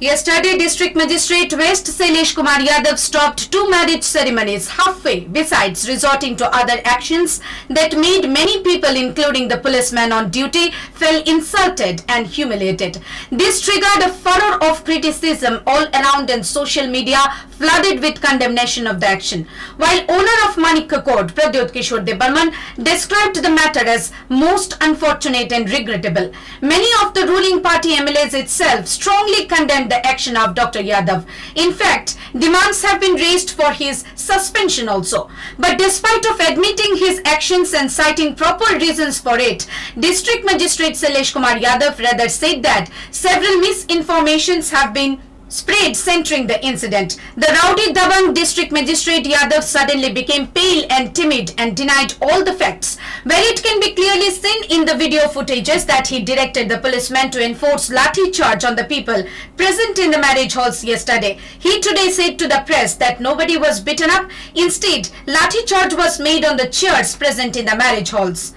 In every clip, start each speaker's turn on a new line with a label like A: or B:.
A: Yesterday, District Magistrate West Sailesh Kumar Yadav stopped two marriage ceremonies halfway, besides resorting to other actions that made many people, including the policeman on duty, feel insulted and humiliated. This triggered a furor of criticism all around, and social media flooded with condemnation of the action. While owner of Manikya Court, Pradyot Kishore Debarman, described the matter as most unfortunate and regrettable. Many of the ruling party MLAs itself strongly condemned the action of Dr. Yadav. In fact, demands have been raised for his suspension also. But despite of admitting his actions and citing proper reasons for it, District Magistrate Sailesh Kumar Yadav rather said that several misinformations have been spread centering the incident. The rowdy Dabang District Magistrate Yadav suddenly became pale and timid and denied all the facts, where it can be clearly seen in the video footages that he directed the policeman to enforce lathi charge on the people present in the marriage halls yesterday. He today said to the press that nobody was beaten up. Instead, lathi charge was made on the chairs present in the marriage halls.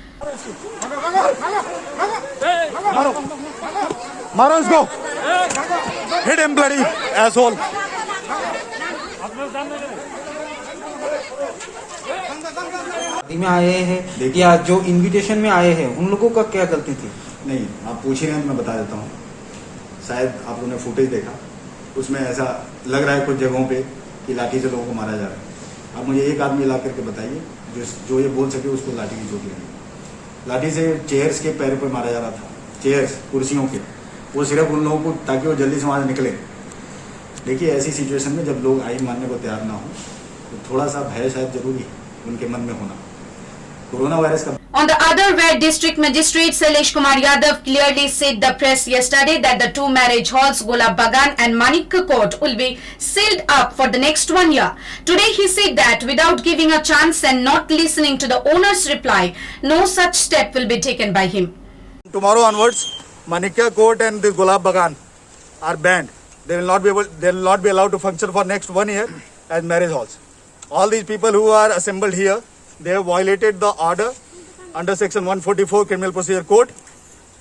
B: Maro, let's go. Hit him, bloody asshole.
C: में आए हैं या जो invitation में आए हैं उन लोगों का क्या गलती थी?
B: नहीं, आप पूछ ही रहे हैं तो मैं बता देता हूँ। शायद आप लोगों ने फुटेज देखा, उसमें ऐसा लग रहा है कुछ जगहों पे कि लाठी से लोगों को मारा जा रहा है। आप मुझे एक आदमी ला करके बताइए जो ये बोल सके उसको लाठी की चोट लगी। लाठी से चेयर्स के पैर पर मारा जा रहा था, चेयर्स कुर्सियों के, वो सिर्फ उन लोगों को ताकि वो जल्दी से वहाँ निकले। देखिए, ऐसी सिचुएशन में जब लोग आइन मानने को तैयार ना हो तो थोड़ा सा भय शायद जरूरी है उनके मन में होना। कोरोना वायरस का
A: On the other, where District Magistrate Sailesh Kumar Yadav clearly said the press yesterday that the two marriage halls, Gulab Bagan and Manikya Court, will be sealed up for the next 1 year. Today he said that without giving a chance and not listening to the owner's reply, no such step will be taken by him.
B: Tomorrow onwards, Manikya Court and the Gulab Bagan are banned. They will not be allowed to function for next 1 year as marriage halls. All these people who are assembled here, they have violated the order under section 144 Criminal Procedure Code,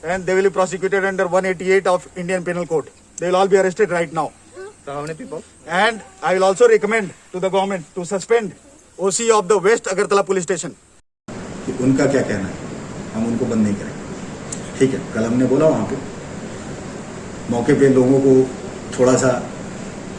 B: and they will be prosecuted under 188 of Indian Penal Code. They will all be arrested right now. So how many people? And I will also recommend to the government to suspend OC of the West Agartala Police Station. उनका क्या कहना है, हम उनको बंद नहीं करेंगे। ठीक है, कल हमने बोला वहाँ पे मौके पे लोगों को थोड़ा सा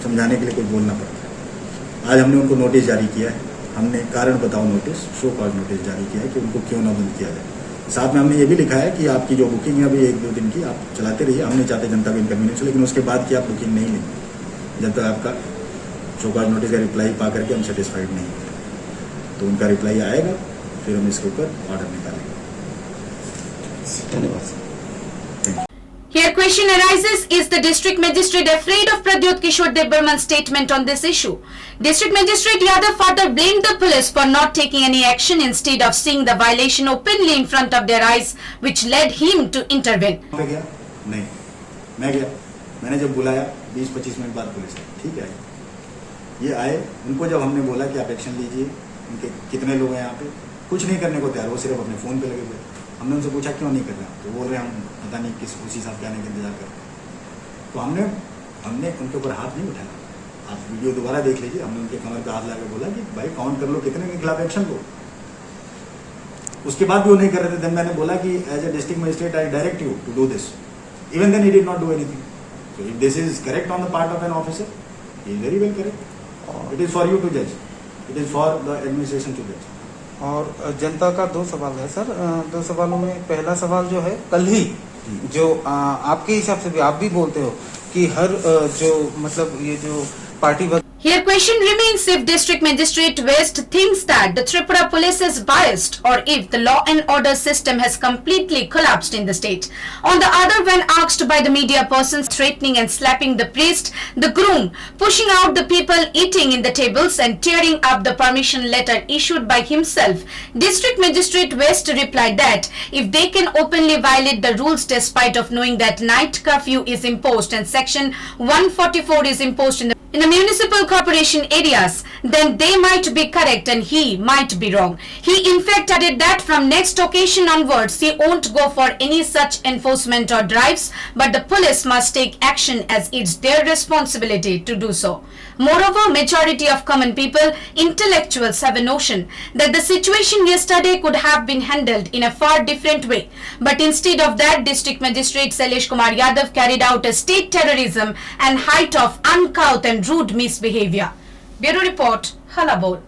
B: समझाने के लिए कुछ बोलना पड़ता है। आज हमने उनको नोटिस जारी किया है। हमने कारण बताओ नोटिस, शो कॉज नोटिस जारी किया है कि उनको क्यों ना बंद किया जाए। साथ में हमने ये भी लिखा है कि आपकी जो बुकिंग है अभी 1-2 दिन की आप चलाते रहिए, हम नहीं चाहते जनता को इनकन्वीनियंस हो, लेकिन उसके बाद की आप बुकिंग नहीं लेंगे जब तक आपका शो कॉज नोटिस का रिप्लाई पा करके हम सेटिस्फाइड नहीं होते। तो उनका रिप्लाई आएगा, फिर हम इसके ऊपर ऑर्डर निकालेंगे।
C: धन्यवाद।
A: Here question arises, is the district magistrate afraid of Pradyot Kishore Debarman's statement on this issue? District Magistrate Yadav further blamed the police for not taking any action instead of seeing the violation openly in front of their eyes, which led him to intervene.
B: नहीं, मैं गया, मैंने जब बुलाया 20-25 minute बाद police आई, ठीक है, ये आए, उनको जब हमने बोला कि आप एक्शन लीजिए, उनके कितने लोग हैं यहाँ पे, कुछ नहीं करने को तैयार, वो सिर्फ अपने फ़ोन पे लगे हुए। हमने उनसे पूछा क्यों नहीं कर रहे, तो बोल रहे हम पता नहीं किस उसी साहब के आने का इंतजार कर। तो हमने उनके ऊपर हाथ नहीं उठाया। आप वीडियो दोबारा देख लीजिए, हमने उनके कमर पे हाथ लाकर बोला कि भाई काउंट कर लो कितने के खिलाफ एक्शन लो। उसके बाद भी वो नहीं कर रहे थे। देन मैंने बोला कि as a district magistrate I direct you to do this. Even then he did not do anything. So if this is correct on the part of an officer, he is very well correct. It is for you to जज, it is for the administration to जज।
C: और जनता का 2 सवाल है sir. 2 सवालों में पहला सवाल जो है, कल ही जो आपके हिसाब से भी आप भी बोलते हो कि हर जो मतलब ये जो party
A: Here question remains if District Magistrate West thinks that the Tripura police is biased or if the law and order system has completely collapsed in the state. On the other, when asked by the media persons threatening and slapping the priest, the groom, pushing out the people eating in the tables and tearing up the permission letter issued by himself, District Magistrate West replied that if they can openly violate the rules despite of knowing that night curfew is imposed and section 144 is imposed in the in the municipal corporation areas, then they might be correct and he might be wrong. He in fact added that from next occasion onwards, he won't go for any such enforcement or drives, but the police must take action as it's their responsibility to do so. Moreover, majority of common people, intellectuals have a notion that the situation yesterday could have been handled in a far different way. But instead of that, District Magistrate Sailesh Kumar Yadav carried out a state terrorism and height of uncouth and rude misbehavior. Bureau Report, Halabol.